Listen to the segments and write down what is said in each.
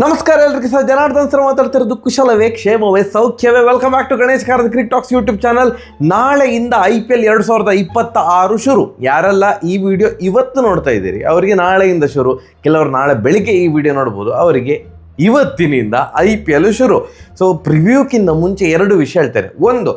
ನಮಸ್ಕಾರ ಎಲ್ರಿಗೂ sir, Janardhan sir ಮಾತಾಡ್ತಿರೋದು. ಕುಶಲವೇ, ಕ್ಷೇಮವೇ, ಸೌಖ್ಯವೇ. ವೆಲ್ಕಮ್ ಬ್ಯಾಕ್ ಟು ಗಣೇಶ್ ಕಾರದ ಕ್ರಿಕೆಟ್ ಟಾಕ್ಸ್ ಯೂಟ್ಯೂಬ್ ಚಾನಲ್. ನಾಳೆಯಿಂದ IPL 2026 ಶುರು. ಯಾರೆಲ್ಲ ಈ ವಿಡಿಯೋ ಇವತ್ತು ನೋಡ್ತಾ ಇದ್ದೀರಿ ಅವರಿಗೆ ನಾಳೆಯಿಂದ ಶುರು. ಕೆಲವರು ನಾಳೆ ಬೆಳಿಗ್ಗೆ ಈ ವಿಡಿಯೋ ನೋಡ್ಬೋದು, ಅವರಿಗೆ ಇವತ್ತಿನಿಂದ IPL ಶುರು. ಸೊ ಪ್ರಿವ್ಯೂಕ್ಕಿಂತ ಮುಂಚೆ ಎರಡು ವಿಷಯ ಹೇಳ್ತೇನೆ. ಒಂದು,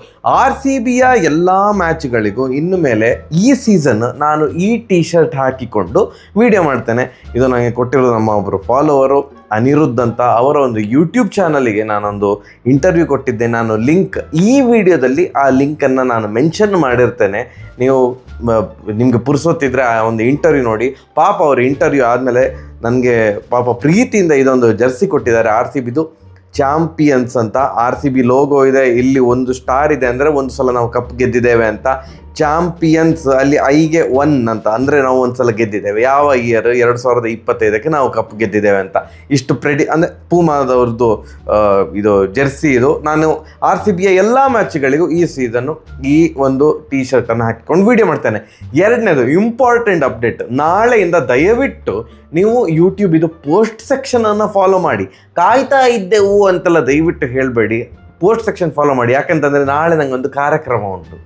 RCBಯ ಎಲ್ಲ ಮ್ಯಾಚ್ಗಳಿಗೂ ಇನ್ನು ಮೇಲೆ ಈ ಸೀಸನ್ ನಾನು ಈ ಟೀ ಶರ್ಟ್ ಹಾಕಿಕೊಂಡು ವಿಡಿಯೋ ಮಾಡ್ತೇನೆ. ಇದು ನನಗೆ ಕೊಟ್ಟಿರೋದು ನಮ್ಮ ಒಬ್ಬರು ಫಾಲೋವರು ಅನಿರುದ್ಧ್ ಅಂತ. ಅವರ ಒಂದು ಯೂಟ್ಯೂಬ್ ಚಾನಲಿಗೆ ನಾನೊಂದು ಇಂಟರ್ವ್ಯೂ ಕೊಟ್ಟಿದ್ದೆ. ನಾನು ಲಿಂಕ್ ಈ ವಿಡಿಯೋದಲ್ಲಿ ಆ ಲಿಂಕನ್ನು ನಾನು ಮೆನ್ಷನ್ ಮಾಡಿರ್ತೇನೆ. ನೀವು ನಿಮಗೆ ಪುರ್ಸೊತ್ತಿದ್ರೆ ಆ ಒಂದು ಇಂಟರ್ವ್ಯೂ ನೋಡಿ. ಪಾಪ ಅವರು ಇಂಟರ್ವ್ಯೂ ಆದಮೇಲೆ ನನಗೆ ಪಾಪ ಪ್ರೀತಿಯಿಂದ ಇದೊಂದು ಜರ್ಸಿ ಕೊಟ್ಟಿದ್ದಾರೆ. RCBದು ಚಾಂಪಿಯನ್ಸ್ ಅಂತ. RCB ಲೋಗೋ ಇದೆ, ಇಲ್ಲಿ ಒಂದು ಸ್ಟಾರ್ ಇದೆ, ಅಂದರೆ ಒಂದು ಸಲ ನಾವು ಕಪ್ ಗೆದ್ದಿದ್ದೇವೆ ಅಂತ. ಚಾಂಪಿಯನ್ಸ್ ಅಲ್ಲಿ ಐಗೆ 1 ಅಂತ, ಅಂದರೆ ನಾವು ಒಂದು ಸಲ ಗೆದ್ದಿದ್ದೇವೆ. ಯಾವ ಇಯರ್? 2025ಕ್ಕೆ ನಾವು ಕಪ್ ಗೆದ್ದಿದ್ದೇವೆ ಅಂತ. ಇಷ್ಟು ಅಂದರೆ ಪೂಮಾದವ್ರದ್ದು ಇದು ಜೆರ್ಸಿ ಇದು. ನಾನು RCBಯ ಎಲ್ಲ ಮ್ಯಾಚ್ಗಳಿಗೂ ಈ ಸೀಸನ್ನು ಈ ಒಂದು ಟೀ ಶರ್ಟನ್ನು ಹಾಕಿಕೊಂಡು ವಿಡಿಯೋ ಮಾಡ್ತೇನೆ. ಎರಡನೇದು ಇಂಪಾರ್ಟೆಂಟ್ ಅಪ್ಡೇಟ್, ನಾಳೆಯಿಂದ ದಯವಿಟ್ಟು ನೀವು ಯೂಟ್ಯೂಬ್ ಇದು ಪೋಸ್ಟ್ ಸೆಕ್ಷನನ್ನು ಫಾಲೋ ಮಾಡಿ. ಕಾಯ್ತಾ ಇದ್ದೆವು ಅಂತೆಲ್ಲ ದಯವಿಟ್ಟು ಹೇಳಬೇಡಿ, ಪೋಸ್ಟ್ ಸೆಕ್ಷನ್ ಫಾಲೋ ಮಾಡಿ. ಯಾಕಂತಂದರೆ ನಾಳೆ ನನಗೆ ಒಂದು ಕಾರ್ಯಕ್ರಮ ಉಂಟು.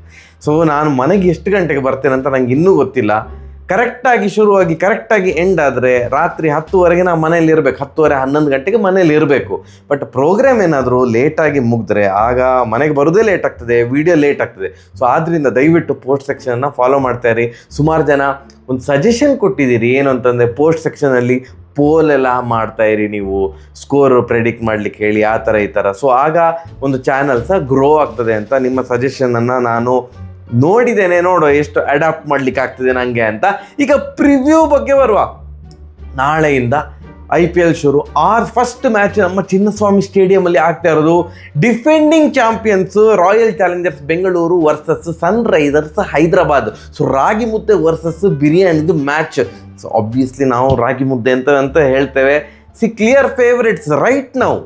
ಸೊ ನಾನು ಮನೆಗೆ ಎಷ್ಟು ಗಂಟೆಗೆ ಬರ್ತೇನೆ ಅಂತ ನನಗೆ ಇನ್ನೂ ಗೊತ್ತಿಲ್ಲ. ಕರೆಕ್ಟಾಗಿ ಶುರುವಾಗಿ ಕರೆಕ್ಟಾಗಿ ಎಂಡ್ ಆದರೆ ರಾತ್ರಿ 10ವರೆಗೆ ನಾವು ಮನೇಲಿ ಇರಬೇಕು. 10:30 11 ಗಂಟೆಗೆ ಮನೇಲಿ ಇರಬೇಕು. ಬಟ್ ಪ್ರೋಗ್ರಾಮ್ ಏನಾದರೂ ಲೇಟಾಗಿ ಮುಗಿದ್ರೆ ಆಗ ಮನೆಗೆ ಬರೋದೇ ಲೇಟ್ ಆಗ್ತದೆ, ವಿಡಿಯೋ ಲೇಟ್ ಆಗ್ತದೆ. ಸೊ ಆದ್ದರಿಂದ ದಯವಿಟ್ಟು ಪೋಸ್ಟ್ ಸೆಕ್ಷನನ್ನು ಫಾಲೋ ಮಾಡ್ತಾಯಿರಿ. ಸುಮಾರು ಜನ ಒಂದು ಸಜೆಷನ್ ಕೊಟ್ಟಿದ್ದೀರಿ, ಏನು ಅಂತಂದರೆ ಪೋಸ್ಟ್ ಸೆಕ್ಷನಲ್ಲಿ ಪೋಲ್ ಎಲ್ಲ ಮಾಡ್ತಾಯಿರಿ, ನೀವು ಸ್ಕೋರ್ ಪ್ರೆಡಿಕ್ಟ್ ಮಾಡಲಿಕ್ಕೆ ಹೇಳಿ, ಆ ಥರ ಈ ಥರ. ಸೊ ಆಗ ಒಂದು ಚಾನಲ್ ಸಹ ಗ್ರೋ ಆಗ್ತದೆ ಅಂತ ನಿಮ್ಮ ಸಜೆಷನನ್ನು ನಾನು ನೋಡಿದ್ದೇನೆ. ನೋಡೋ ಎಷ್ಟು ಅಡಾಪ್ಟ್ ಮಾಡಲಿಕ್ಕೆ ಆಗ್ತದೆ ನನಗೆ ಅಂತ. ಈಗ ಪ್ರಿವ್ಯೂ ಬಗ್ಗೆ ಬರುವ. ನಾಳೆಯಿಂದ IPL ಶುರು. ಫಸ್ಟ್ ಮ್ಯಾಚ್ ನಮ್ಮ ಚಿನ್ನಸ್ವಾಮಿ ಸ್ಟೇಡಿಯಮಲ್ಲಿ ಆಗ್ತಾ ಇರೋದು. Defending champions Royal Challengers Bengaluru versus Sunrisers Hyderabad. So ragi mudde versus ಬಿರಿಯಾನಿದು ಮ್ಯಾಚ್. ಸೊ ಆಬ್ವಿಯಸ್ಲಿ ನಾವು ರಾಗಿ ಮುದ್ದೆ ಅಂತ ಹೇಳ್ತೇವೆ. ಕ್ಲಿಯರ್ ಫೇವ್ರೇಟ್ಸ್ ರೈಟ್ ನಾವು.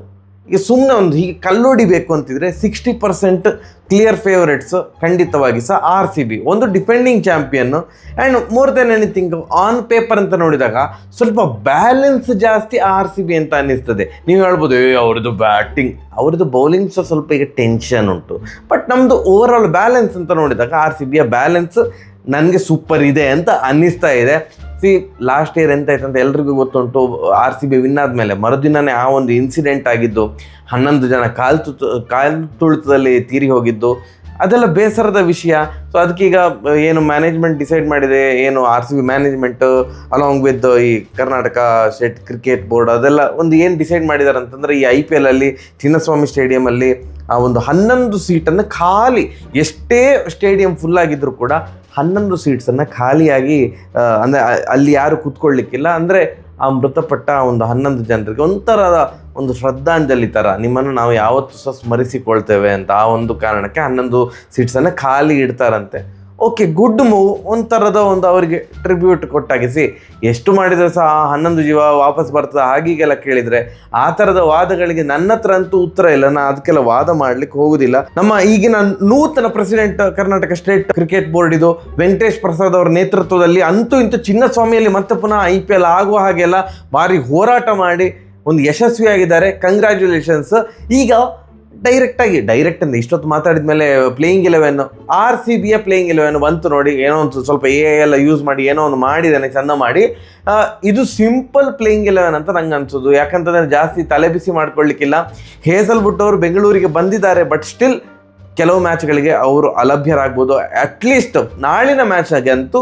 ಈಗ ಸುಮ್ಮನೆ ಒಂದು ಹೀಗೆ ಕಲ್ಲೊಡಿಬೇಕು ಅಂತಿದ್ರೆ 60% ಕ್ಲಿಯರ್ ಫೇವ್ರೇಟ್ಸ್ ಖಂಡಿತವಾಗಿ ಸಹ RCB, ಒಂದು defending ಚಾಂಪಿಯನ್ನು. And more than anything on paper ಅಂತ ನೋಡಿದಾಗ ಸ್ವಲ್ಪ ಬ್ಯಾಲೆನ್ಸ್ ಜಾಸ್ತಿ RCB ಅಂತ ಅನ್ನಿಸ್ತದೆ. ನೀವು ಹೇಳ್ಬೋದು ಅವ್ರದ್ದು ಬ್ಯಾಟಿಂಗ್, ಅವ್ರದ್ದು ಬೌಲಿಂಗ್ ಸಹ ಸ್ವಲ್ಪ ಈಗ ಟೆನ್ಷನ್ ಉಂಟು. ಬಟ್ ನಮ್ಮದು ಓವರ್ ಆಲ್ ಬ್ಯಾಲೆನ್ಸ್ ಅಂತ ನೋಡಿದಾಗ RCBಯ ಬ್ಯಾಲೆನ್ಸ್ ನನಗೆ ಸೂಪರ್ ಇದೆ ಅಂತ ಅನ್ನಿಸ್ತಾ ಇದೆ. ಲಾಸ್ಟ್ ಇಯರ್ ಎಂತಾಯ್ತಂತ ಎಲ್ರಿಗೂ ಗೊತ್ತುಂಟು. RCB ವಿನ್ ಆದಮೇಲೆ ಮರುದಿನನೇ ಆ ಒಂದು ಇನ್ಸಿಡೆಂಟ್ ಆಗಿದ್ದು, 11 ಜನ ಕಾಲು ತುಳಿತದಲ್ಲಿ ತೀರಿ ಹೋಗಿದ್ದು, ಅದೆಲ್ಲ ಬೇಸರದ ವಿಷಯ. ಸೊ ಅದಕ್ಕೀಗ ಏನು ಮ್ಯಾನೇಜ್ಮೆಂಟ್ ಡಿಸೈಡ್ ಮಾಡಿದೆ, ಏನು RCB ಮ್ಯಾನೇಜ್ಮೆಂಟು ಅಲಾಂಗ್ ವಿತ್ ಈ ಕರ್ನಾಟಕ ಸ್ಟೇಟ್ ಕ್ರಿಕೆಟ್ ಬೋರ್ಡ್, ಅದೆಲ್ಲ ಒಂದು ಏನು ಡಿಸೈಡ್ ಮಾಡಿದ್ದಾರೆ ಅಂತಂದರೆ ಈ IPL ಅಲ್ಲಿ ಚಿನ್ನಸ್ವಾಮಿ ಸ್ಟೇಡಿಯಮಲ್ಲಿ ಆ ಒಂದು 11 ಸೀಟನ್ನು ಖಾಲಿ, ಎಷ್ಟೇ ಸ್ಟೇಡಿಯಂ ಫುಲ್ಲಾಗಿದ್ದರೂ ಕೂಡ 11 ಸೀಟ್ಸನ್ನು ಖಾಲಿಯಾಗಿ, ಅಂದರೆ ಅಲ್ಲಿ ಯಾರು ಕೂತ್ಕೊಳ್ಳಿಕ್ಕಿಲ್ಲ. ಅಂದರೆ ಆ ಮೃತಪಟ್ಟ ಒಂದು 11 ಜನರಿಗೆ ಒಂಥರದ ಒಂದು ಶ್ರದ್ಧಾಂಜಲಿ ಥರ ನಿಮ್ಮನ್ನು ನಾವು ಯಾವತ್ತೂ ಸಹ ಸ್ಮರಿಸಿಕೊಳ್ತೇವೆ ಅಂತ ಆ ಒಂದು ಕಾರಣಕ್ಕೆ 11 ಸೀಟ್ಸನ್ನು ಖಾಲಿ ಇಡ್ತಾರಂತೆ. Okay, good move. ಒಂಥರದ ಒಂದು ಅವರಿಗೆ ಟ್ರಿಬ್ಯೂಟ್ ಕೊಟ್ಟಾಗಿಸಿ. ಎಷ್ಟು ಮಾಡಿದರೆ ಸಹ 11 ಜೀವ ವಾಪಸ್ ಬರ್ತದೆ ಹಾಗೀಗೆಲ್ಲ ಕೇಳಿದರೆ ಆ ಥರದ ವಾದಗಳಿಗೆ ನನ್ನ ಹತ್ರ ಅಂತೂ ಉತ್ತರ ಇಲ್ಲ. ನಾನು ಅದಕ್ಕೆಲ್ಲ ವಾದ ಮಾಡಲಿಕ್ಕೆ ಹೋಗೋದಿಲ್ಲ. ನಮ್ಮ ಈಗಿನ ನೂತನ president Karnataka state cricket board ಇದು ವೆಂಕಟೇಶ್ ಪ್ರಸಾದ್ ಅವರ ನೇತೃತ್ವದಲ್ಲಿ ಅಂತೂ ಇಂತೂ ಚಿನ್ನಸ್ವಾಮಿಯಲ್ಲಿ ಮತ್ತೆ ಪುನಃ IPL ಆಗುವ ಹಾಗೆಲ್ಲ ಭಾರಿ ಹೋರಾಟ ಮಾಡಿ ಒಂದು ಯಶಸ್ವಿಯಾಗಿದ್ದಾರೆ. ಕಂಗ್ರ್ಯಾಚುಲೇಷನ್ಸ್. ಈಗ ಡೈರೆಕ್ಟ್ ಅಂದರೆ ಇಷ್ಟೊತ್ತು ಮಾತಾಡಿದ ಮೇಲೆ ಪ್ಲೇಯಿಂಗ್ 11 RCBಯ ಪ್ಲೇಯಿಂಗ್ 11 ಬಂತು ನೋಡಿ. ಏನೋ ಒಂದು ಸ್ವಲ್ಪ ಎಲ್ಲ ಯೂಸ್ ಮಾಡಿ ಏನೋ ಒಂದು ಮಾಡಿದ್ದಾನೆ ಚೆಂದ ಮಾಡಿ. ಇದು ಸಿಂಪಲ್ ಪ್ಲೇಯಿಂಗ್ 11 ಅಂತ ನಂಗೆ ಅನ್ಸೋದು. ಯಾಕಂತಂದರೆ ಜಾಸ್ತಿ ತಲೆ ಬಿಸಿ ಮಾಡ್ಕೊಳ್ಳಿಕ್ಕಿಲ್ಲ. ಹೇಸಲ್ವುಡ್ ಅವರು ಬೆಂಗಳೂರಿಗೆ ಬಂದಿದ್ದಾರೆ, ಬಟ್ ಸ್ಟಿಲ್ ಕೆಲವು ಮ್ಯಾಚ್ಗಳಿಗೆ ಅವರು ಅಲಭ್ಯರಾಗ್ಬೋದು. ಅಟ್ಲೀಸ್ಟ್ ನಾಳಿನ ಮ್ಯಾಚ್ನಾಗೆ ಅಂತೂ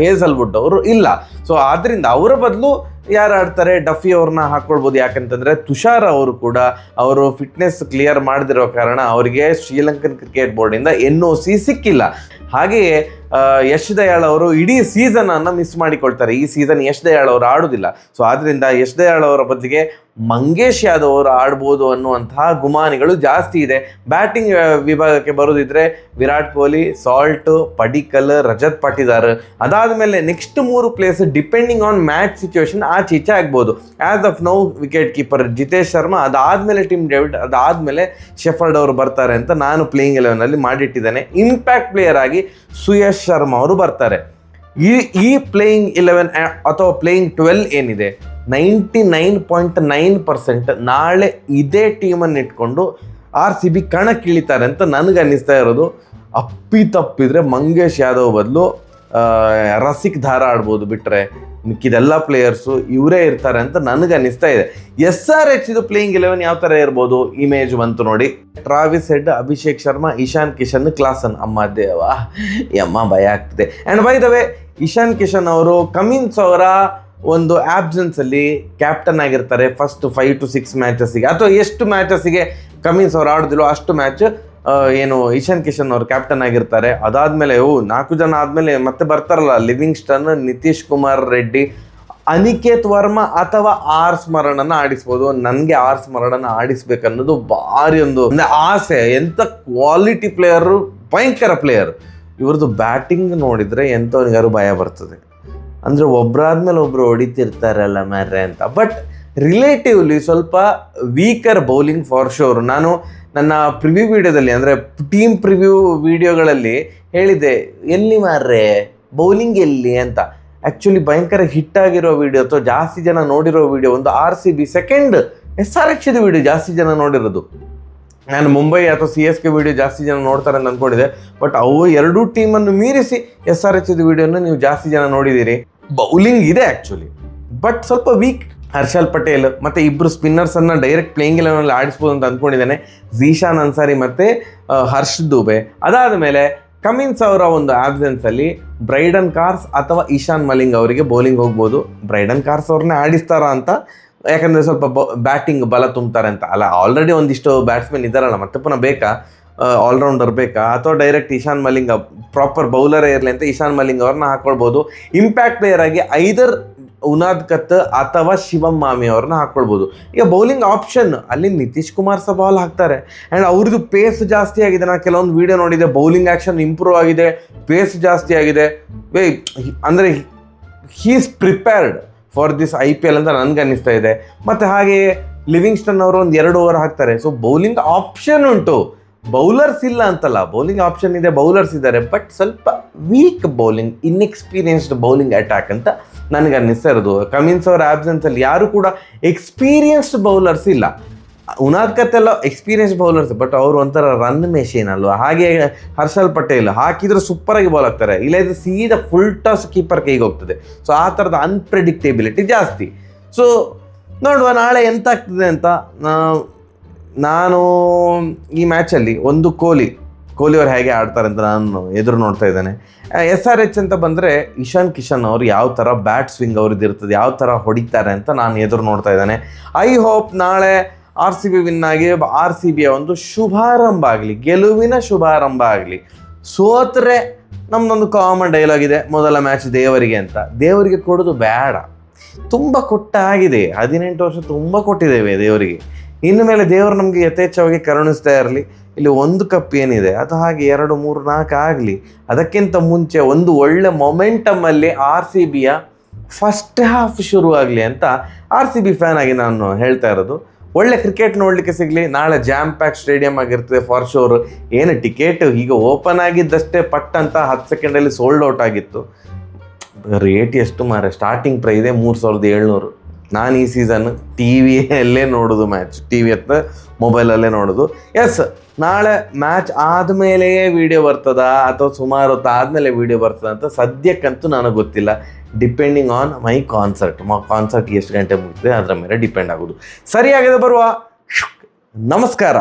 ಹೇಸಲ್ವುಡ್ ಅವರು ಇಲ್ಲ. ಸೊ ಆದ್ದರಿಂದ ಅವರ ಬದಲು ಯಾರು ಆಡ್ತಾರೆ, ಡಫಿ ಅವ್ರನ್ನ ಹಾಕ್ಕೊಳ್ಬೋದು. ಯಾಕಂತಂದರೆ ತುಷಾರ್ ಅವರು ಕೂಡ ಅವರು ಫಿಟ್ನೆಸ್ ಕ್ಲಿಯರ್ ಮಾಡದಿರೋ ಕಾರಣ ಅವರಿಗೆ ಶ್ರೀಲಂಕನ್ ಕ್ರಿಕೆಟ್ ಬೋರ್ಡಿಂದ NOC ಸಿಕ್ಕಿಲ್ಲ. ಹಾಗೆಯೇ ಯಶ್ ದಯಾಳ್ ಅವರು ಇಡೀ ಸೀಸನನ್ನು ಮಿಸ್ ಮಾಡಿಕೊಳ್ತಾರೆ. ಈ ಸೀಸನ್ ಯಶ್ ದಯಾಳ್ ಅವರು ಆಡೋದಿಲ್ಲ. ಸೊ ಆದ್ದರಿಂದ ಯಶ್ ದಯಾಳ್ ಅವರ ಬದಲಿಗೆ ಮಂಗೇಶ್ ಯಾದವ್ ಅವರು ಆಡ್ಬೋದು ಅನ್ನುವಂತಹ ಗುಮಾನಿಗಳು ಜಾಸ್ತಿ ಇದೆ. ಬ್ಯಾಟಿಂಗ್ ವಿಭಾಗಕ್ಕೆ ಬರೋದಿದ್ರೆ ವಿರಾಟ್ ಕೊಹ್ಲಿ, ಸಾಲ್ಟ್, ಪಡಿಕಲ್, ರಜತ್ ಪಾಟಿದಾರ್. ಅದಾದಮೇಲೆ next 3 place depending on match situation ಆಚೀಚೆ ಆಗ್ಬೋದು. As of now wicket keeper Jitesh Sharma, ಅದಾದಮೇಲೆ ಟಿಮ್ ಡೇವಿಡ್, ಅದಾದಮೇಲೆ ಶೆಫರ್ಡ್ ಅವರು ಬರ್ತಾರೆ ಅಂತ ನಾನು ಪ್ಲೇಯಿಂಗ್ 11ನಲ್ಲಿ ಮಾಡಿಟ್ಟಿದ್ದೇನೆ. ಇಂಪ್ಯಾಕ್ಟ್ ಪ್ಲೇಯರ್ ಆಗಿ ಸುಯಶ್ ಶರ್ಮಾ ಅವರು ಬರ್ತಾರೆ. ಈ ಪ್ಲೇಯಿಂಗ್ 11 ಅಥವಾ ಪ್ಲೇಯಿಂಗ್ 12 ಏನಿದೆ, 99.9% ನಾಳೆ ಇದೇ ಟೀಮನ್ನು ಇಟ್ಕೊಂಡು RCB ಕಣಕ್ಕಿಳಿತಾರೆ ಅಂತ ನನಗೆ ಅನ್ನಿಸ್ತಾ ಇರೋದು. ಅಪ್ಪಿತಪ್ಪಿದ್ರೆ ಮಂಗೇಶ್ ಯಾದವ್ ಬದಲು ರಸಿಕ್ ಧಾರ ಆಡ್ಬೋದು, ಬಿಟ್ಟರೆ ಮಿಕ್ಕಿದೆಲ್ಲ ಪ್ಲೇಯರ್ಸು ಇವರೇ ಇರ್ತಾರೆ ಅಂತ ನನಗೆ ಅನ್ನಿಸ್ತಾ ಇದೆ. SRH ಇದು ಪ್ಲೇಯಿಂಗ್ 11 ಯಾವ ಥರ ಇರ್ಬೋದು ಇಮೇಜ್ ಬಂತು ನೋಡಿ. Travis head, Abhishek Sharma, Ishan Kishan, Klaasen. ಅಮ್ಮ ದೇವ ಅಮ್ಮ ಭಯ ಆಗ್ತದೆ. And by the way Ishan Kishan ಅವರು ಕಮಿನ್ಸ್ ಅವರ ಒಂದು ಆಬ್ಸೆನ್ಸಲ್ಲಿ ಕ್ಯಾಪ್ಟನ್ ಆಗಿರ್ತಾರೆ ಫಸ್ಟ್ 5 to 6 ಮ್ಯಾಚಸ್ಸಿಗೆ, ಅಥವಾ ಎಷ್ಟು ಮ್ಯಾಚಸ್ಸಿಗೆ ಕಮಿನ್ಸ್ ಅವ್ರು ಆಡೋದಿಲ್ಲೋ ಅಷ್ಟು ಮ್ಯಾಚ್ ಏನು ಇಶಾನ್ ಕಿಶನ್ ಅವರು ಕ್ಯಾಪ್ಟನ್ ಆಗಿರ್ತಾರೆ. ಅದಾದಮೇಲೆ 4 ಜನ ಆದಮೇಲೆ ಮತ್ತೆ ಬರ್ತಾರಲ್ಲ, ಲಿವಿಂಗ್ಸ್ಟನ್, ನಿತೀಶ್ ಕುಮಾರ್ ರೆಡ್ಡಿ, ಅನಿಕೇತ್ ವರ್ಮಾ ಅಥವಾ ಆರ್ ಸ್ಮರಣನ ಆಡಿಸ್ಬೋದು. ನನಗೆ ಆರ್ ಸ್ಮರಣನ ಆಡಿಸ್ಬೇಕನ್ನೋದು ಭಾರಿ ಒಂದು ಆಸೆ. ಎಂಥ ಕ್ವಾಲಿಟಿ ಪ್ಲೇಯರು, ಭಯಂಕರ ಪ್ಲೇಯರ್. ಇವ್ರದ್ದು ಬ್ಯಾಟಿಂಗ್ ನೋಡಿದರೆ ಎಂಥವ್ರಿಗಾರು ಭಯ ಬರ್ತದೆ. ಅಂದರೆ ಒಬ್ಬರಾದ್ಮೇಲೆ ಒಬ್ಬರು ಹೊಡಿತಿರ್ತಾರಲ್ಲ ಮರ್ರೆ ಅಂತ. ಬಟ್ ರಿಲೇಟಿವ್ಲಿ ಸ್ವಲ್ಪ ವೀಕರ್ ಬೌಲಿಂಗ್ ಫಾರ್ ಶೋರ್. ನಾನು ನನ್ನ ಪ್ರಿವ್ಯೂ ವಿಡಿಯೋದಲ್ಲಿ, ಅಂದರೆ ಟೀಮ್ ಪ್ರಿವ್ಯೂ ವಿಡಿಯೋಗಳಲ್ಲಿ ಹೇಳಿದ್ದೆ, ಎಲ್ಲಿ ಮಾರ್ರೆ ಬೌಲಿಂಗ್ ಎಲ್ಲಿ ಅಂತ. ಆ್ಯಕ್ಚುಲಿ ಭಯಂಕರ ಹಿಟ್ ಆಗಿರೋ ವಿಡಿಯೋ ಅಥವಾ ಜಾಸ್ತಿ ಜನ ನೋಡಿರೋ ವಿಡಿಯೋ ಒಂದು RCB ಸೆಕೆಂಡ್ SRH ವಿಡಿಯೋ ಜಾಸ್ತಿ ಜನ ನೋಡಿರೋದು. ನಾನು ಮುಂಬೈ ಅಥವಾ CSK ವಿಡಿಯೋ ಜಾಸ್ತಿ ಜನ ನೋಡ್ತಾರೆ ಅಂತ ಅಂದ್ಕೊಂಡಿದ್ದೆ. ಬಟ್ ಅವು ಎರಡೂ ಟೀಮನ್ನು ಮೀರಿಸಿ SRH ವಿಡಿಯೋನ ನೀವು ಜಾಸ್ತಿ ಜನ ನೋಡಿದ್ದೀರಿ. ಬೌಲಿಂಗ್ ಇದೆ ಆ್ಯಕ್ಚುಲಿ, ಬಟ್ ಸ್ವಲ್ಪ ವೀಕ್. ಹರ್ಷಲ್ ಪಟೇಲ್ ಮತ್ತು ಇಬ್ಬರು ಸ್ಪಿನ್ನರ್ಸನ್ನು ಡೈರೆಕ್ಟ್ ಪ್ಲೇಯಿಂಗ್ 11 ಆಡಿಸ್ಬೋದು ಅಂತ ಅಂದ್ಕೊಂಡಿದ್ದಾನೆ, ಝೀಶಾನ್ ಅನ್ಸಾರಿ ಮತ್ತು ಹರ್ಷ್ ದುಬೆ. ಅದಾದ ಮೇಲೆ ಕಮಿನ್ಸ್ ಅವರ ಒಂದು ಆಬ್ಸೆನ್ಸಲ್ಲಿ ಬ್ರೈಡನ್ ಕಾರ್ಸ್ ಅಥವಾ ಇಶಾನ್ ಮಲಿಂಗ್ ಅವರಿಗೆ ಬೌಲಿಂಗ್ ಹೋಗ್ಬೋದು. ಬ್ರೈಡನ್ ಕಾರ್ಸ್ ಅವ್ರನ್ನೇ ಆಡಿಸ್ತಾರಾ ಅಂತ, ಯಾಕಂದರೆ ಸ್ವಲ್ಪ ಬ್ಯಾಟಿಂಗ್ ಬಲ ತುಂಬ್ತಾರೆ ಅಂತ. ಅಲ್ಲ, ಆಲ್ರೆಡಿ ಒಂದಿಷ್ಟು ಬ್ಯಾಟ್ಸ್ಮನ್ ಇದ್ದಾರಲ್ಲ, ಮತ್ತೆ ಪುನಃ ಬೇಕಾ ಆಲ್ರೌಂಡರ್ ಬೇಕಾ, ಅಥವಾ ಡೈರೆಕ್ಟ್ ಇಶಾನ್ ಮಲಿಂಗ್ ಪ್ರಾಪರ್ ಬೌಲರೇ ಇರಲಿ ಅಂತ ಇಶಾನ್ ಮಲಿಂಗ್ ಅವ್ರನ್ನ ಹಾಕ್ಕೊಳ್ಬೋದು. ಇಂಪ್ಯಾಕ್ಟ್ ಪ್ಲೇಯರ್ ಆಗಿ ಐದರ್ ಉನಾದ್ಕತ್ ಅಥವಾ ಶಿವಂ ಮಾಮಿ ಅವ್ರನ್ನ ಹಾಕ್ಕೊಳ್ಬೋದು. ಈಗ ಬೌಲಿಂಗ್ ಆಪ್ಷನ್ ಅಲ್ಲಿ ನಿತೀಶ್ ಕುಮಾರ್ ಸಹ ಬಾಲ್ ಹಾಕ್ತಾರೆ. ಆ್ಯಂಡ್ ಅವ್ರದ್ದು ಪೇಸ್ ಜಾಸ್ತಿ ಆಗಿದೆ. ನಾನು ಕೆಲವೊಂದು ವೀಡಿಯೋ ನೋಡಿದೆ, ಬೌಲಿಂಗ್ ಆ್ಯಕ್ಷನ್ ಇಂಪ್ರೂವ್ ಆಗಿದೆ, ಪೇಸ್ ಜಾಸ್ತಿ ಆಗಿದೆ. ಅಂದರೆ he is prepared for this IPL ಅಂತ ನನಗೆ ಅನ್ನಿಸ್ತಾ ಇದೆ. ಮತ್ತು ಹಾಗೆಯೇ ಲಿವಿಂಗ್ಸ್ಟನ್ ಅವರು ಒಂದು 2 ಓವರ್ ಹಾಕ್ತಾರೆ. ಸೊ ಬೌಲಿಂಗ್ ಆಪ್ಷನ್ ಉಂಟು, ಬೌಲರ್ಸ್ ಇಲ್ಲ ಅಂತಲ್ಲ, ಬೌಲಿಂಗ್ ಆಪ್ಷನ್ ಇದೆ, ಬೌಲರ್ಸ್ ಇದ್ದಾರೆ. ಬಟ್ ಸ್ವಲ್ಪ ವೀಕ್ ಬೌಲಿಂಗ್, ಇನ್ಎಕ್ಸ್ಪೀರಿಯನ್ಸ್ಡ್ ಬೌಲಿಂಗ್ ಅಟ್ಯಾಕ್ ಅಂತ ನನಗೆ ಅನ್ನಿಸ್ತಾ ಇರೋದು. ಕಮಿನ್ಸ್ ಅವರ ಆಬ್ಸೆನ್ಸಲ್ಲಿ ಯಾರು ಕೂಡ ಎಕ್ಸ್ಪೀರಿಯನ್ಸ್ಡ್ ಬೌಲರ್ಸ್ ಇಲ್ಲ. ಉನಾದ್ಕತ್ ಎಲ್ಲ ಎಕ್ಸ್ಪೀರಿಯನ್ಸ್ಡ್ ಬೌಲರ್ಸ್, ಬಟ್ ಅವರು ಒಂಥರ ರನ್ ಮೆಷಿನ್ ಅಲ್ವಾ. ಹಾಗೆ ಹರ್ಷಲ್ ಪಟೇಲ್ ಹಾಕಿದ್ರೆ ಸೂಪರಾಗಿ ಬಾಲ್ ಹಾಕ್ತಾರೆ, ಇಲ್ಲದ್ರೆ ಸೀದಾ ಫುಲ್ ಟಾಸ್ ಕೀಪರ್ ಕೈಗೆ ಹೋಗ್ತದೆ. ಸೊ ಆ ಥರದ ಅನ್ಪ್ರೆಡಿಕ್ಟೇಬಿಲಿಟಿ ಜಾಸ್ತಿ. ಸೊ ನೋಡುವ ನಾಳೆ ಎಂತ ಆಗ್ತದೆ ಅಂತ. ನಾನು ಈ ಮ್ಯಾಚಲ್ಲಿ ಒಂದು ಕೊಹ್ಲಿ ಅವ್ರು ಹೇಗೆ ಆಡ್ತಾರೆ ಅಂತ ನಾನು ಎದುರು ನೋಡ್ತಾ ಇದ್ದೇನೆ. SRH ಅಂತ ಬಂದರೆ ಇಶಾನ್ ಕಿಶನ್ ಅವರು ಯಾವ ಥರ ಬ್ಯಾಟ್ ಸ್ವಿಂಗ್ ಅವ್ರದ್ದು ಇರ್ತದೆ, ಯಾವ ಥರ ಹೊಡಿತಾರೆ ಅಂತ ನಾನು ಎದುರು ನೋಡ್ತಾ ಇದ್ದೇನೆ. ಐ ಹೋಪ್ ನಾಳೆ RCB ವಿನ್ ಆಗಿ RCBಯ ಒಂದು ಶುಭಾರಂಭ ಆಗಲಿ, ಗೆಲುವಿನ ಶುಭಾರಂಭ ಆಗಲಿ. ಸೋತ್ರೆ ನಮ್ಮದೊಂದು ಕಾಮನ್ ಡೈಲಾಗ್ ಇದೆ, ಮೊದಲ ಮ್ಯಾಚ್ ದೇವರಿಗೆ ಅಂತ. ದೇವರಿಗೆ ಕೊಡೋದು ಬೇಡ, ತುಂಬ ಕೊಟ್ಟಾಗಿದೆ. 18 ವರ್ಷ ತುಂಬ ಕೊಟ್ಟಿದ್ದೇವೆ ದೇವರಿಗೆ. ಇನ್ನು ಮೇಲೆ ದೇವರು ನಮಗೆ ಯಥೇಚ್ಛವಾಗಿ ಕರುಣಿಸ್ತಾ ಇರಲಿ. ಇಲ್ಲಿ ಒಂದು ಕಪ್ ಏನಿದೆ ಅದು ಹಾಗೆ 2, 3, 4 ಆಗಲಿ. ಅದಕ್ಕಿಂತ ಮುಂಚೆ ಒಂದು ಒಳ್ಳೆ ಮೊಮೆಂಟಮಲ್ಲಿ RCBಯ ಫಸ್ಟ್ ಹಾಫ್ ಶುರುವಾಗಲಿ ಅಂತ RCB ಫ್ಯಾನ್ ಆಗಿ ನಾನು ಹೇಳ್ತಾ ಇರೋದು. ಒಳ್ಳೆ ಕ್ರಿಕೆಟ್ ನೋಡಲಿಕ್ಕೆ ಸಿಗಲಿ. ನಾಳೆ ಜಾಮ್ ಪ್ಯಾಕ್ ಸ್ಟೇಡಿಯಂ ಆಗಿರ್ತದೆ ಫಾರ್ ಶೋರ್. ಏನು ಟಿಕೆಟ್ ಈಗ ಓಪನ್ ಆಗಿದ್ದಷ್ಟೇ ಪಟ್ ಅಂತ 10 ಸೆಕೆಂಡಲ್ಲಿ ಸೋಲ್ಡ್ ಔಟ್ ಆಗಿತ್ತು. ರೇಟ್ ಎಷ್ಟು ಮಾರೆ, ಸ್ಟಾರ್ಟಿಂಗ್ ಪ್ರೈಸೇ 3700. ನಾನು ಈ ಸೀಸನ್ TVಯಲ್ಲೇ ನೋಡೋದು ಮ್ಯಾಚ್, TV ಹತ್ರ ಮೊಬೈಲಲ್ಲೇ ನೋಡೋದು. ಎಸ್, ನಾಳೆ ಮ್ಯಾಚ್ ಆದಮೇಲೆಯೇ ವೀಡಿಯೋ ಬರ್ತದಾ ಅಥವಾ ಸುಮಾರು ಹೊತ್ತು ಆದಮೇಲೆ ವೀಡಿಯೋ ಬರ್ತದ ಅಂತ ಸದ್ಯಕ್ಕಂತೂ ನನಗೆ ಗೊತ್ತಿಲ್ಲ. ಡಿಪೆಂಡಿಂಗ್ ಆನ್ ಮೈ ಕಾನ್ಸರ್ಟ್ ಎಷ್ಟು ಗಂಟೆ ಮುಗಿದ್ರೆ ಅದರ ಮೇಲೆ ಡಿಪೆಂಡ್ ಆಗೋದು. ಸರಿಯಾಗಿದೆ, ಬರುವ ನಮಸ್ಕಾರ.